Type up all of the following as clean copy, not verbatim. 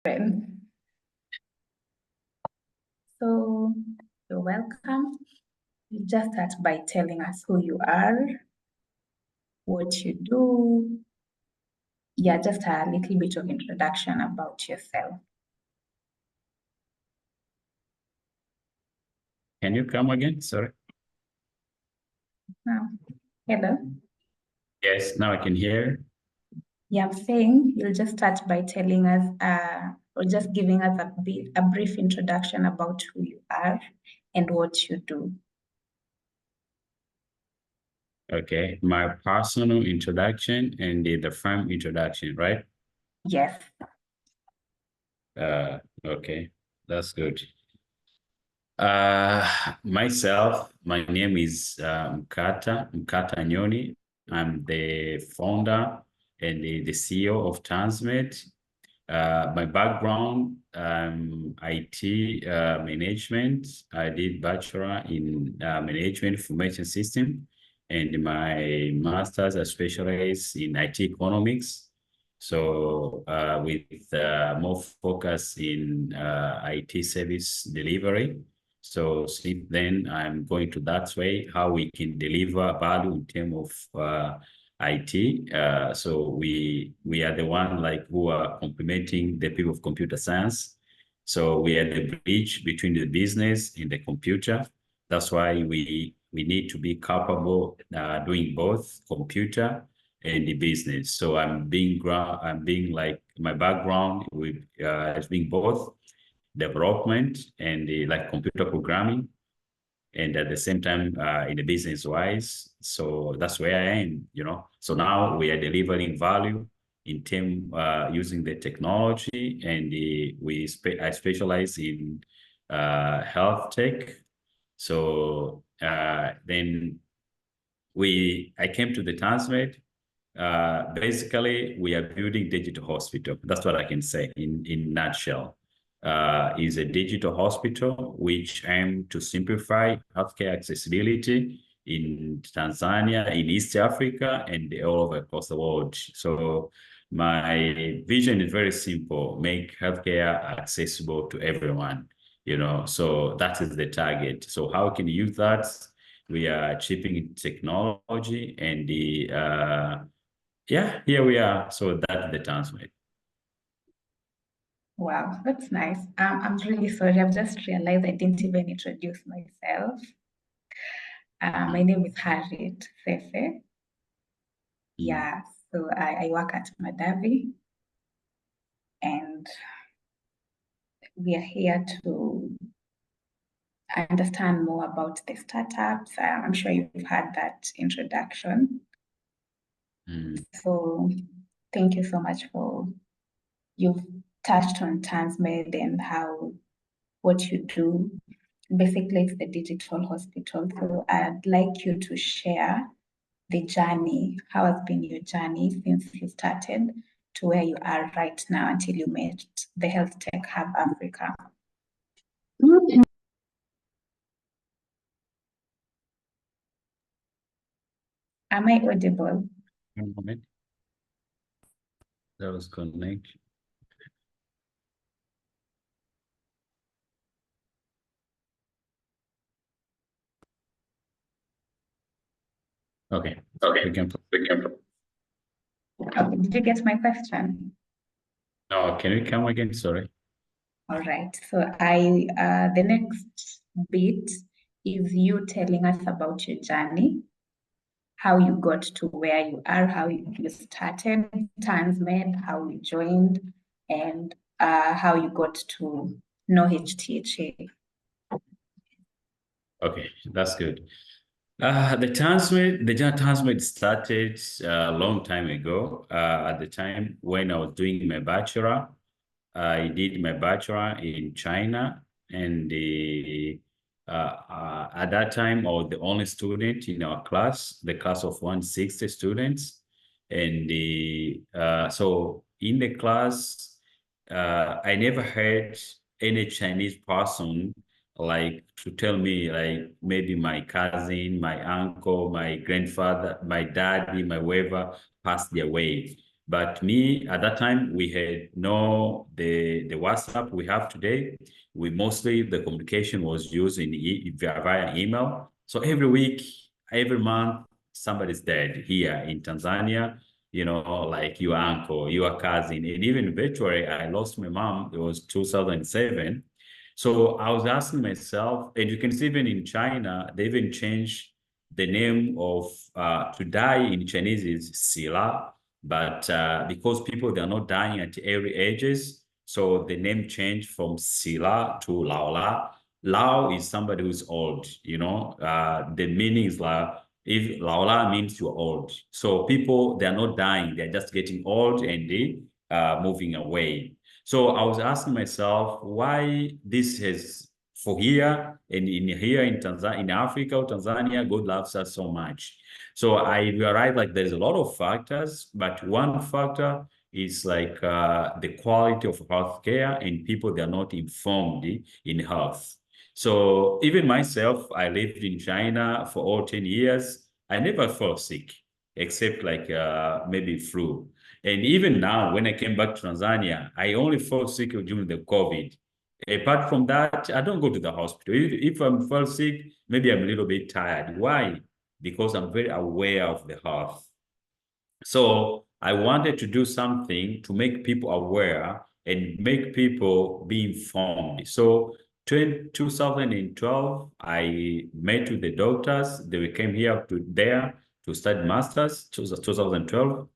friend. So you're welcome. You just start by telling us who you are, what you do. Yeah, just a little bit of introduction about yourself. Can you come again? Sorry. Hello. Yes, now I can hear. Yeah, I'm saying you'll just start by telling us or just giving us a brief introduction about who you are and what you do. Okay, my personal introduction and the firm introduction, right? Yes. Okay, that's good. Myself, my name is Mkata Nyoni. I'm the founder and the CEO of TanzmMed. My background, IT management. I did bachelor in management information system, and my master's I specialized in IT economics. So with more focus in IT service delivery. So since then, I'm going to that way, how we can deliver value in terms of IT. So we are the one like who are complementing the people of computer science. So we are the bridge between the business and the computer. That's why we need to be capable doing both computer and the business. So I'm being like my background with has been both development and like computer programming, and at the same time in the business wise. So that's where I am, So now we are delivering value in term using the technology, and I specialize in health tech. So then I came to the TanzmMed. Basically, we are building digital hospital. That's what I can say in nutshell. Is a digital hospital which aim to simplify healthcare accessibility in Tanzania, in East Africa, and all over across the world. So my vision is very simple: make healthcare accessible to everyone. So that is the target. So how can you use that? We are chipping technology and yeah, here we are. So that's the TanzmMed. Wow, that's nice. I'm really sorry. I've just realized I didn't even introduce myself. My name is Harriet Fefe. Yeah, so I work at Madavi, and we are here to understand more about the startups. I'm sure you've had that introduction. So thank you so much you've touched on TanzmMed and what you do. Basically, it's the digital hospital. So I'd like you to share the journey. How has been your journey since you started to where you are right now until you met the HealthTech Hub Africa? Am I audible? One moment. That was connection. Okay. Okay. We can. Okay. Did you get my question? No, can you come again? Sorry. All right. So the next bit is you telling us about your journey, how you got to where you are, how you started TanzmMed, how you joined, and how you got to know HTHA. Okay, that's good. The TanzmMed started a long time ago. At the time when I was doing my bachelor, I did my bachelor in China, and at that time I was the only student in our class, the class of 160 students, and so in the class, I never heard any Chinese person like to tell me, like maybe my cousin, my uncle, my grandfather, my daddy, my whoever passed their way. But me, at that time, we had no the WhatsApp we have today. We mostly, the communication was used via email. So every week, every month, somebody's dead here in Tanzania, like your uncle, your cousin, and even virtually, I lost my mom. It was 2007. So I was asking myself, and you can see even in China, they even changed the name of to die in Chinese is Sila, but because people they're not dying at every ages, so the name changed from Sila to Laola. Lao is somebody who's old, the meaning is like if Laola means you're old. So people they're not dying, they're just getting old and they moving away. So I was asking myself why this has for here and in here in Tanzania, in Africa or Tanzania, God loves us so much. So I realized like there's a lot of factors, but one factor is like the quality of healthcare and people they're not informed in health. So even myself, I lived in China for all 10 years. I never fell sick except like maybe flu. And even now, when I came back to Tanzania, I only fall sick during the COVID. Apart from that, I don't go to the hospital. If I'm fall sick, maybe I'm a little bit tired. Why? Because I'm very aware of the health. So I wanted to do something to make people aware and make people be informed. So 2012, I met with the doctors. They came here to study masters, 2012.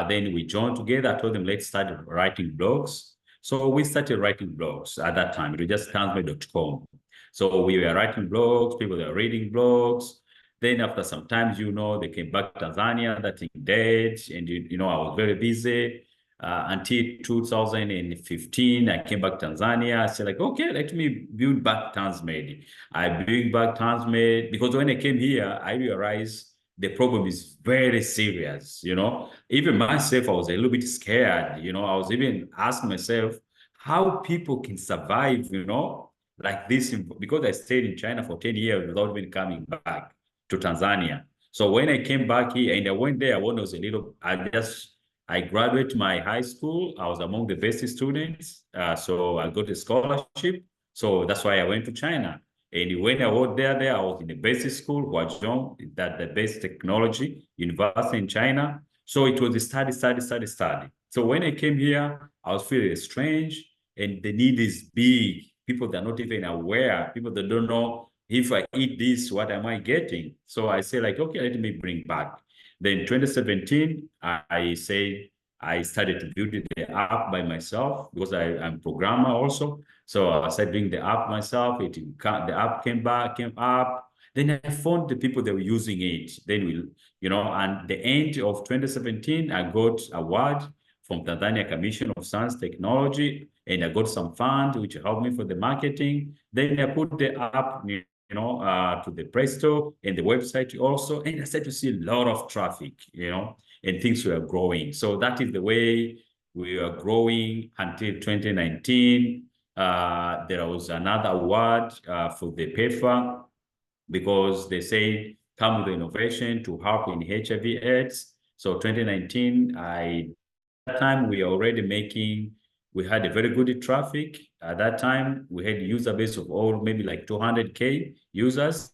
Then we joined together. I told them, let's start writing blogs. So we started writing blogs at that time. It was just TanzmMed.com. So we were writing blogs, people were reading blogs. Then after some time, they came back to Tanzania, that thing dead. And, I was very busy until 2015. I came back to Tanzania. I said like, okay, let me build back TanzmMed. I built back TanzmMed because when I came here, I realized the problem is very serious, Even myself, I was a little bit scared, I was even asking myself how people can survive, like this, because I stayed in China for 10 years without even coming back to Tanzania. So when I came back here and I went there, when I was I graduated my high school. I was among the best students. So I got a scholarship. So that's why I went to China. And when I was there, I was in the basic school, Huazhong, that the best technology university in China. So it was a study. So when I came here, I was feeling strange and the need is big. People that are not even aware, people that don't know if I eat this, what am I getting? So I say like, okay, let me bring back. Then 2017, I say I started to build the app by myself because I'm a programmer also. So I started doing the app myself. The app came up. Then I found the people that were using it. Then and the end of 2017, I got award from Tanzania Commission of Science Technology, and I got some fund which helped me for the marketing. Then I put the app, to the Play Store and the website also, and I started to see a lot of traffic, and things were growing. So that is the way we were growing until 2019. There was another award for the PEFA because they say come with innovation to help in HIV/AIDS. So 2019, that time we are already we had a very good traffic. At that time, we had user base of all maybe like 200K users.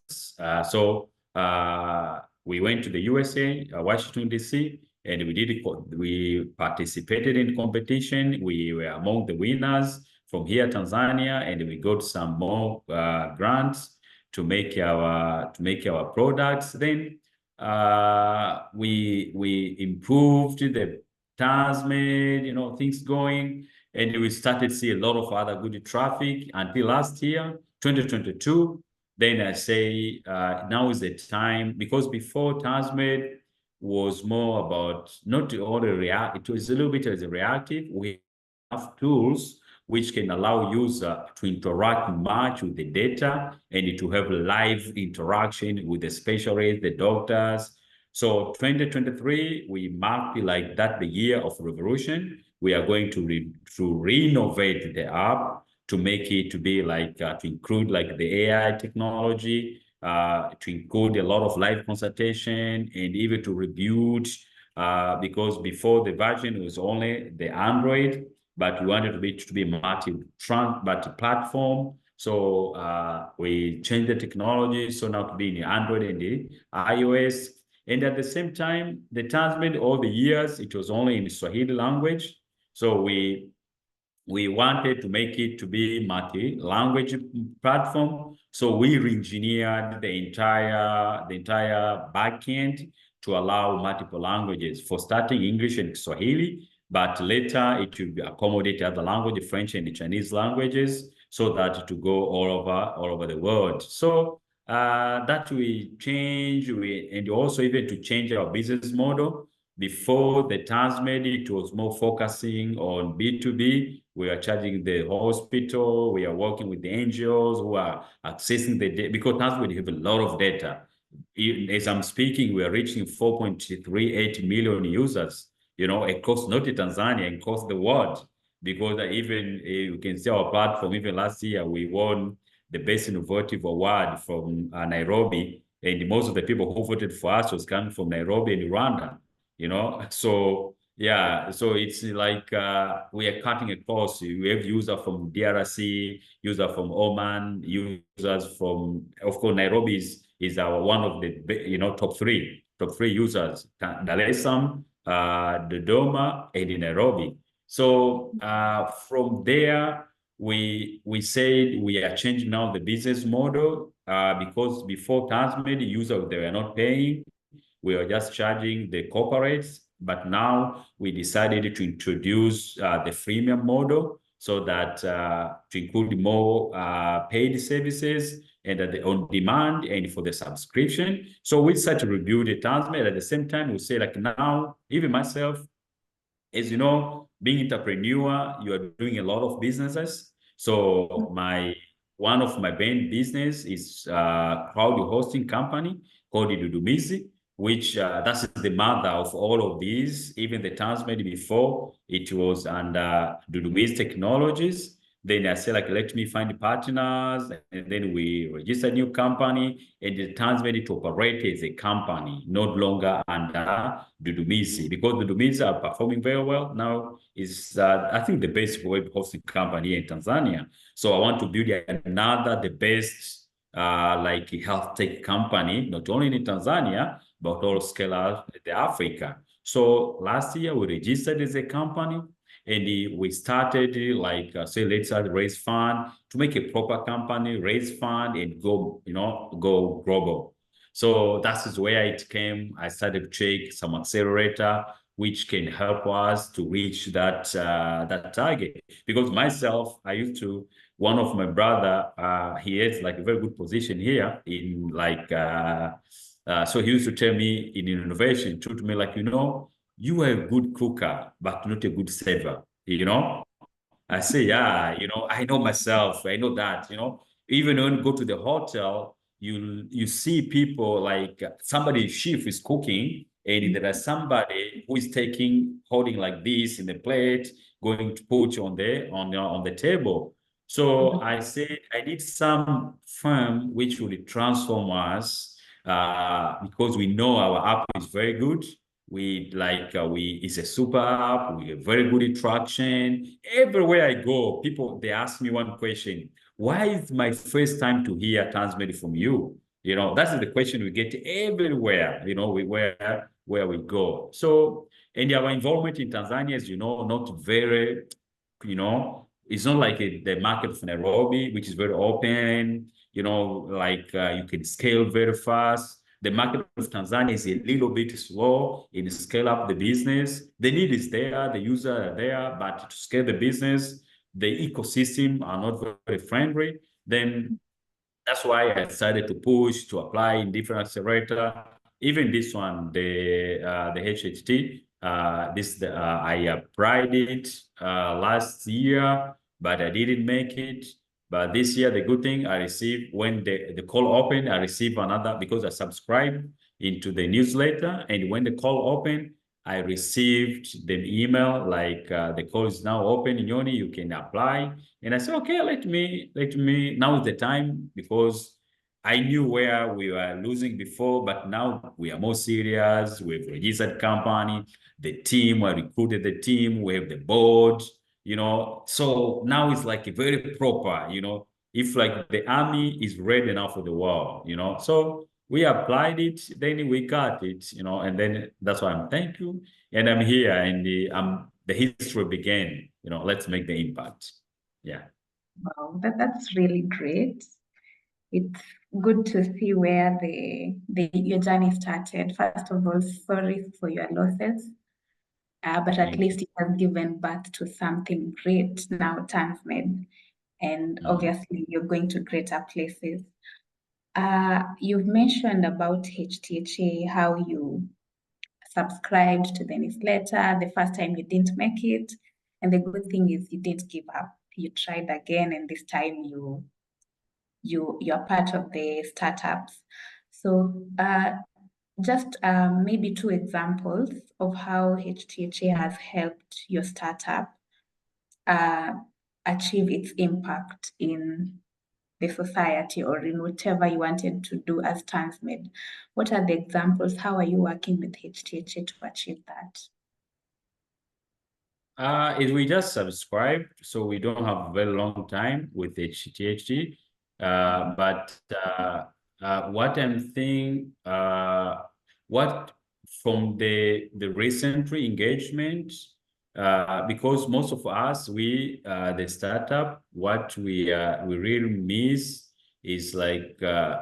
We went to the USA, Washington, D.C., and we participated in competition. We were among the winners from here, Tanzania, and we got some more grants to make our products. Then we improved the TanzmMed, things going, and we started to see a lot of other good traffic until last year, 2022. Then I say now is the time, because before TanzmMed was more about not only it was a little bit as a reactive. We have tools which can allow user to interact much with the data and to have live interaction with the specialists, the doctors. So 2023, we marked like that the year of revolution. We are going to renovate the app to make it to be like to include like the AI technology, to include a lot of live consultation, and even to rebuild because before the version was only the Android, but we wanted to be multi-platform. So we changed the technology, so now to be in the Android and the iOS. And at the same time, the TanzmMed, all the years, it was only in Swahili language. So we wanted to make it to be multi-language platform. So we re-engineered the entire backend to allow multiple languages. For starting, English and Swahili, but later it will accommodate other languages, French and the Chinese languages, so that to go all over the world. So that we change, and also even to change our business model. Before the TanzmMed, it was more focusing on B2B. We are charging the hospital. We are working with the angels who are accessing the data, because TanzmMed have a lot of data. As I'm speaking, we are reaching 4.38 million users, across not Tanzania, across the world. Because even you can see our platform, even last year, we won the Best Innovative Award from Nairobi. And most of the people who voted for us was coming from Nairobi and Rwanda. So yeah, so it's like we are cutting across. We have users from DRC, users from Oman, users from, of course, Nairobi is our one of the top three users, Dar es Salaam, Dodoma, and Nairobi. So from there, we said we are changing now the business model, because before TanzmMed, users, they were not paying. We were just charging the corporates, but now we decided to introduce the freemium model, so that to include more paid services and the on demand and for the subscription. So we started to review the TanzmMed. At the same time, we say, like, now, even myself, as you know, being entrepreneur, you are doing a lot of businesses. So one of my main business is cloud hosting company called Dudumizi, which that's the mother of all of these. Even the TanzmMed before, it was under Dudumizi Technologies. Then I said, like, let me find partners, and then we register a new company, and it TanzmMed to operate as a company, no longer under Dudumizi, because Dudumizi are performing very well now. Is I think the best web hosting company in Tanzania. So I want to build the best like health tech company, not only in Tanzania but also scale out to Africa. So last year we registered as a company, and we started like say, let's raise fund to make a proper company, raise fund, and go go global. So that's where it came. I started to check some accelerator which can help us to reach that target. Because myself, I used to, one of my brother, he has like a very good position here in like so he used to tell me in innovation, to me, like, you are a good cooker, but not a good saver. I say, yeah, I know myself. I know that, even when you go to the hotel, you see people like somebody chef is cooking, and there is somebody who is holding like this in the plate, going to put on the table. So I said, I need some firm which will transform us, because we know our app is very good. It's a super app. We have very good interaction. Everywhere I go, people, they ask me one question: why is my first time to hear TanzmMed from you? That's the question we get everywhere, where we go. So, and our involvement in Tanzania is, not very, it's not like the market of Nairobi, which is very open, like you can scale very fast. The market of Tanzania is a little bit slow in scale up the business. The need is there, the users are there, but to scale the business, the ecosystem are not very friendly. Then that's why I decided to push to apply in different accelerator. Even this one, the HHT, I applied it last year, but I didn't make it. But this year, the good thing I received when the call opened, I received another, because I subscribed into the newsletter, and when the call opened, I received the email like the call is now open, Nyoni, you can apply. And I said, okay, let me, now is the time, because I knew where we were losing before, but now we are more serious. We've registered company, the team, we recruited the team, we have the board, So now it's like a very proper, if like the army is ready now for the war. So we applied it, then we got it, and then that's why I'm thank you. And I'm here and the history began, let's make the impact. Yeah. Wow, that's really great. It's good to see where your journey started. First of all, sorry for your losses, but at Thank least it has given birth to something great now, TanzmMed, and you. obviously you're going to greater places. You've mentioned about HTHA, how you subscribed to the newsletter. The first time you didn't make it, and the good thing is you didn't give up. You tried again, and this time you're part of the startups. So just maybe two examples of how HTHA has helped your startup uh, achieve its impact in the society or in whatever you wanted to do as TanzmMed. What are the examples? How are you working with HTHA to achieve that? We just subscribed, so we don't have a very long time with HTHT. But what I'm thinking, what from the recent engagement, because most of us, the startup, what we really miss is like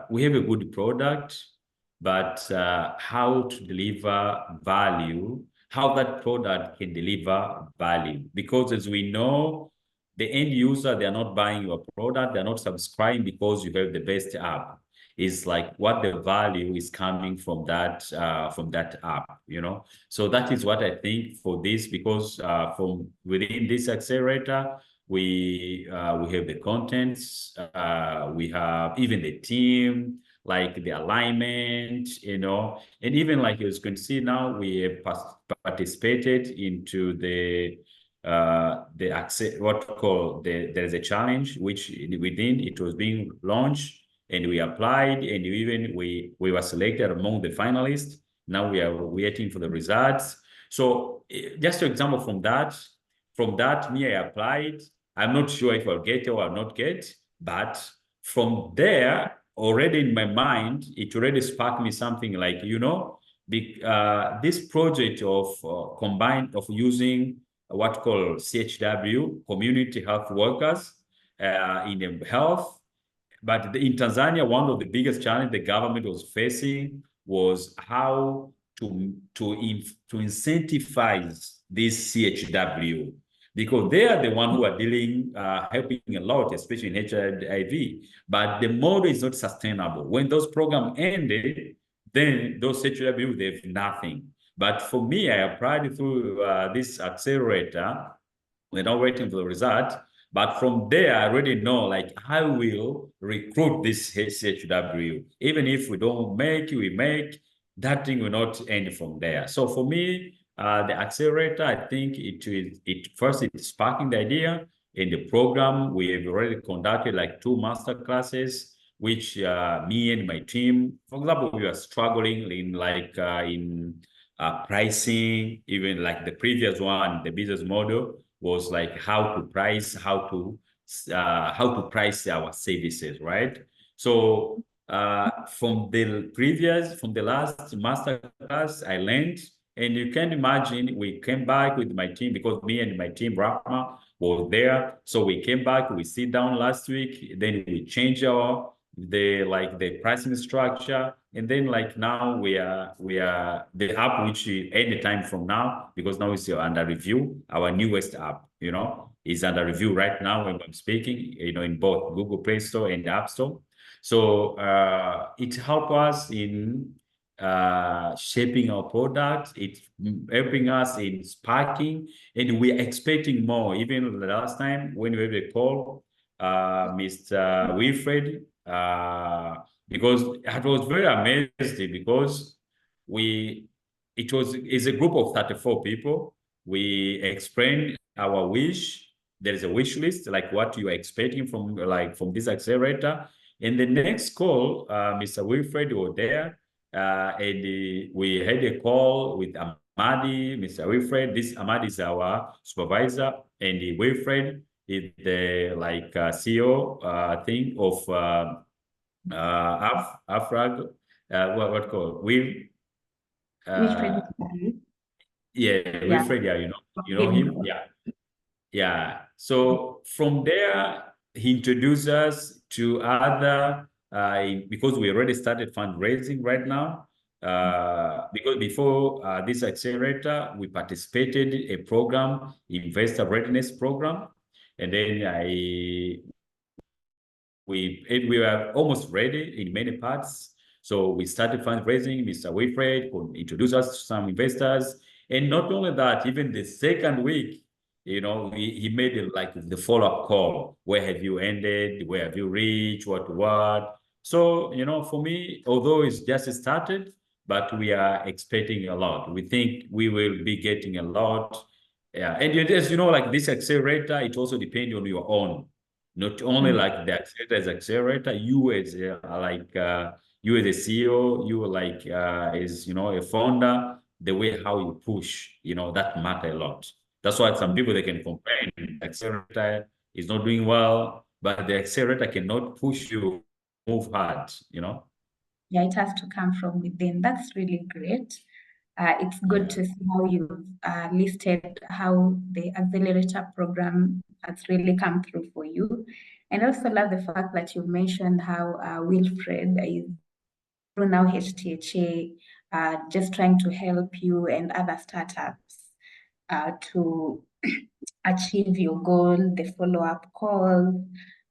we have a good product, but how to deliver value, how that product can deliver value. Because as we know, the end user, they're not buying your product, they're not subscribing because you have the best app. It's like what the value is coming from that app. So that is what I think for this, because from within this accelerator, we have the contents, we have even the team, like the alignment, and even like as you can see now, we have participated into the access, what call there's a challenge which within it was being launched, and we applied, and we were selected among the finalists. Now we are waiting for the results. So just an example from that, me, I applied. I'm not sure if I'll get or I'll not get, but from there, already in my mind, it already sparked me something like, this project of combined of using what called CHW, community health workers, in the health. But in Tanzania, one of the biggest challenges the government was facing was how to incentivize this CHW, because they are the one who are dealing, helping a lot, especially in HIV. But the model is not sustainable. When those programs ended, then those CHW, they have nothing. But for me, I applied through this accelerator. We're not waiting for the result. But from there, I already know, like, I will recruit this HCHW. Even if we don't make, we make, that thing will not end from there. So for me, the accelerator, I think it's sparking the idea. In the program, we have already conducted like 2 master classes, which me and my team, for example, we are struggling in like in pricing, even like the previous one, the business model was like how to price our services, right? So from the last master class, I learned, and you can imagine we came back with my team, because me and my team, Rahma, was there. So we came back, we sit down last week, then we change the pricing structure, and then like now we are the app, which any time from now, because now it's under review, our newest app is under review right now when I'm speaking, in both Google Play Store and App Store. So it helps us in shaping our product. It's helping us in sparking, and we're expecting more. Even the last time when we had a call, Mr. Wilfred, because I was very amazed, because it's a group of 34 people. We explained our wish. There is a wish list, like what you are expecting from this accelerator. In the next call, Mr. Wilfred was there, and we had a call with Amadi, Mr. Wilfred. This Amadi is our supervisor, and Wilfred is the CEO, thing of Afrag. What called we? Which credit Uh, card? yeah, Yeah, Wilfred. Yeah, you know him. payment. Yeah. Yeah. So from there, he introduced us to other, because we already started fundraising right now. Because before this accelerator, we participated in a program, investor readiness program. And then we were almost ready in many parts. So we started fundraising. Mr. Wilfred could introduce us to some investors. And not only that, even the second week, he made it like the follow-up call. Where have you ended? Where have you reached? What? So, for me, although it's just started, but we are expecting a lot. We think we will be getting a lot. Yeah. And as you know, like this accelerator, it also depends on your own. Not only Mm. like the accelerator as accelerator, you as a CEO, you like as a founder, the way how you push, that matter a lot. That's why some people they can complain the accelerator is not doing well, but the accelerator cannot push you move hard. Yeah, it has to come from within. That's really great. It's good Yeah. to see how you've listed how the accelerator program has really come through for you. And I also love the fact that you mentioned how Wilfred is through now HTHA, just trying to help you and other startups to achieve your goal, the follow-up calls,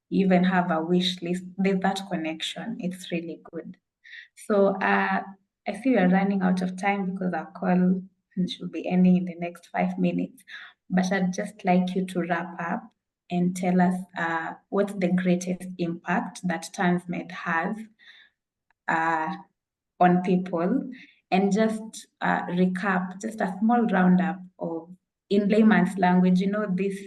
you even have a wish list. There's that connection. It's really good. So I see we're running out of time because our call should be ending in the next 5 minutes. But I'd just like you to wrap up and tell us what's the greatest impact that TanzmMed has uh, on people, and just recap, just a small roundup of, in layman's language, these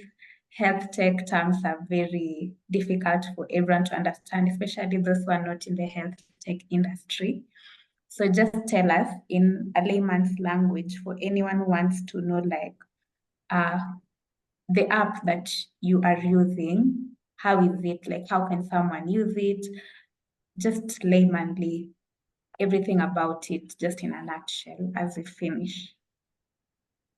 health tech terms are very difficult for everyone to understand, especially those who are not in the health tech industry. So just tell us in a layman's language for anyone who wants to know, like, uh, the app that you are using, how is it? Like, how can someone use it? Just laymanly, everything about it, just in a nutshell, as we finish.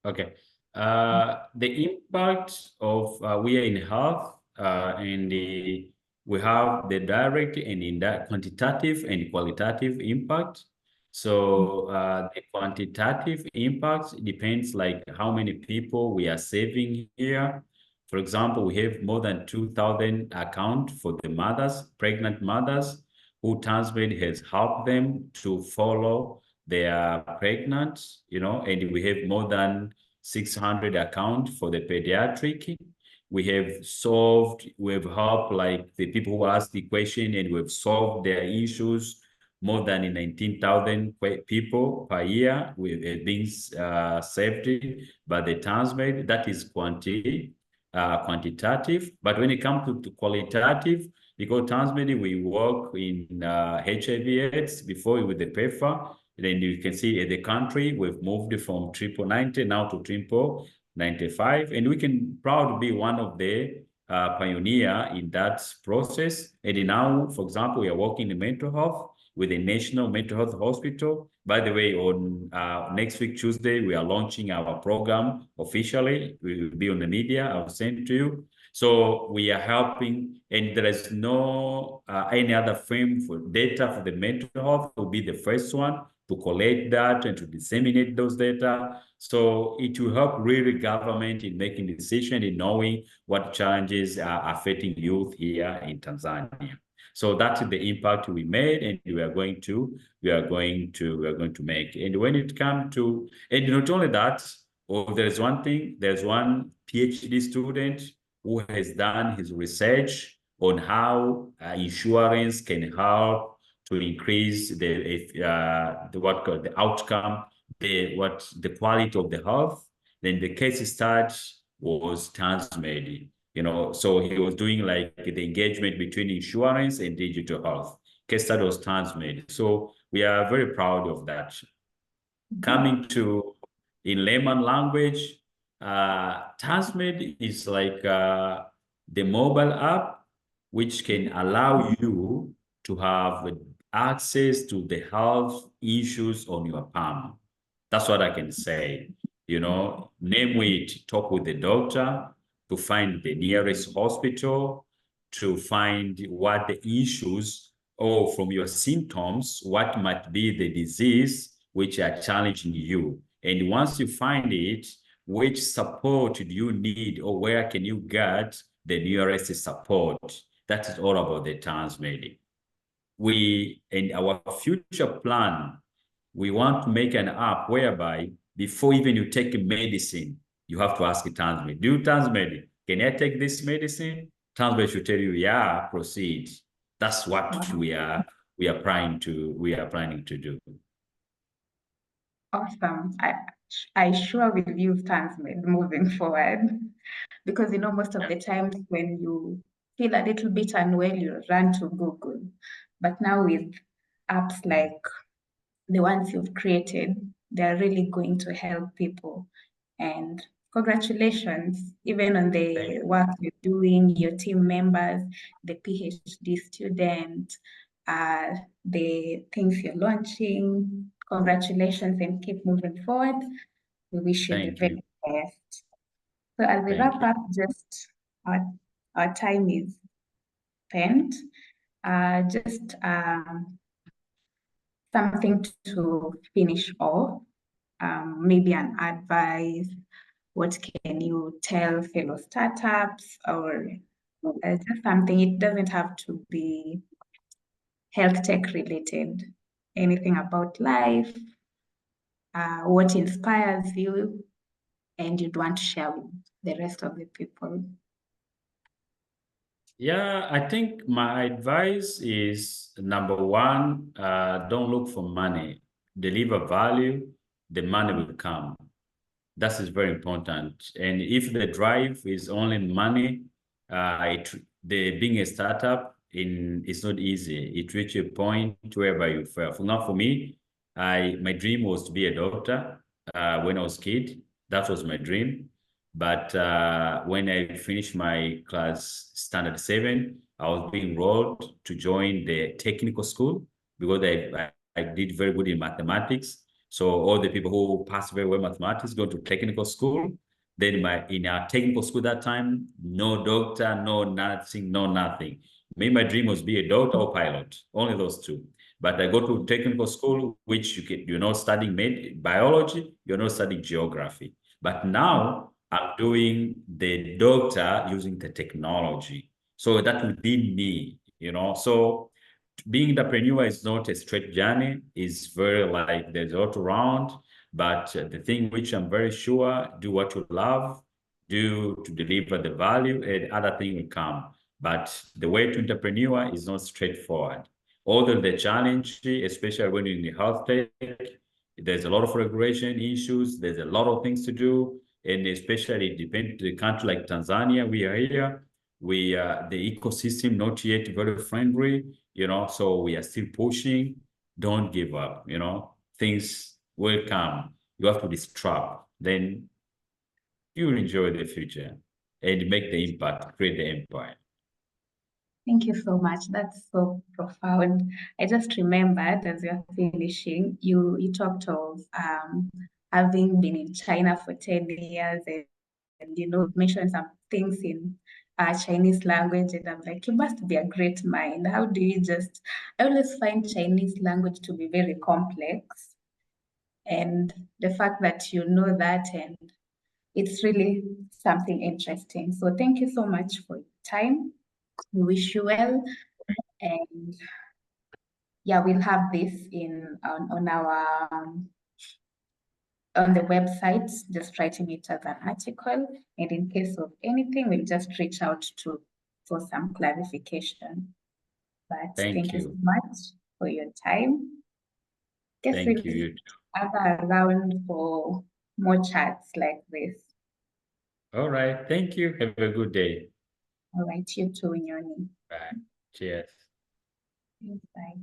Okay. The impact of we are in health, and we have the direct and quantitative and qualitative impact. So the quantitative impact depends like how many people we are saving here. For example, we have more than 2,000 accounts for the mothers, pregnant mothers, who TanzmMed has helped them to follow they are pregnant, and we have more than 600 accounts for the pediatric. We have helped like the people who asked the question, and we've solved their issues. More than 19,000 people per year with being saved by the TanzmMed. That is quantitative. But when it comes to qualitative, because TanzmMed, we work in HIV/AIDS before with the PEPFAR. Then you can see the country, we've moved from triple 90 now to triple 95. And we can proud to be one of the pioneer in that process. And now, for example, we are working in mental health with the National Mental Health Hospital. By the way, on next week, Tuesday, we are launching our program officially. We will be on the media. I'll send to you. So we are helping, and there is no any other firm for data for the mental health. Will be the first one to collect that and to disseminate those data. So it will help really government in making decision in knowing what challenges are affecting youth here in Tanzania. So that's the impact we made, and we are going to make. And when it comes to, and not only that, there's one PhD student who has done his research on how insurance can help to increase the outcome, the quality of the health. Then the case start was TanzmMed. So he was doing like the engagement between insurance and digital health. Case study was TanzmMed. So we are very proud of that. Coming to in layman language, TanzmMed is like the mobile app which can allow you to have access to the health issues on your palm. That's what I can say. Name it, talk with the doctor to find the nearest hospital, to find what the issues or from your symptoms, what might be the disease which are challenging you. And once you find it, which support do you need or where can you get the nearest support? That is all about the TanzmMed. In our future plan, we want to make an app whereby before even you take medicine, you have to ask TanzmMed, do TanzmMed, can I take this medicine? TanzmMed should tell you, yeah, proceed. That's what we are planning to do. Awesome. I sure will use TanzmMed moving forward because most of the times when you feel a little bit unwell, you run to Google. But now with apps like the ones you've created, they're really going to help people. And congratulations, even on the work you're doing, your team members, the PhD student, the things you're launching. Congratulations and keep moving forward. We wish you the Thank you. very best. So as we Thank wrap you. up, just our time is spent. Just something to finish off, maybe an advice. What can you tell fellow startups or just something? It doesn't have to be health tech related. Anything about life, what inspires you, and you'd want to share with the rest of the people. Yeah, I think my advice is number one, don't look for money. Deliver value, the money will come. That is very important. And if the drive is only money, being a startup it's not easy. It reaches a point whereby you fail. Now for me, my dream was to be a doctor when I was a kid. That was my dream. But when I finished my class standard 7, I was being enrolled to join the technical school because I did very good in mathematics. So all the people who passed very well mathematics go to technical school. Then in our technical school that time, no doctor, no nothing, no nothing. Me, my dream was be a doctor or pilot, only those two. But I go to technical school, which you're not studying biology, you're not studying geography. But now I'm doing the doctor using the technology. So that within me. So being entrepreneur is not a straight journey. It's very like there's a lot around. But the thing which I'm very sure, do what you love, do to deliver the value, and other thing will come. But the way to entrepreneur is not straightforward. Although the challenge, especially when you're in the health tech, there's a lot of regulation issues. There's a lot of things to do, and especially depend the country like Tanzania, we are here. The ecosystem not yet very friendly, so we are still pushing. Don't give up, things will come. You have to disrupt, then you'll enjoy the future and make the impact, create the empire. Thank you so much. That's so profound. I just remembered as you're finishing, you talked of having been in China for 10 years and mentioned some things in Chinese language, and I'm like, you must be a great mind. How do you I always find Chinese language to be very complex, and the fact that you know that, and it's really something interesting. So thank you so much for your time. We wish you well, and yeah, we'll have this on our on the website, just writing it as an article. And in case of anything, we'll just reach out to for some clarification. But Thank thank you so you. much for your time. Guess we'll Thank you. have around for more chats like this. All right. Thank you. Have a good day. All right, you too, Nyoni. Bye. Cheers. Bye.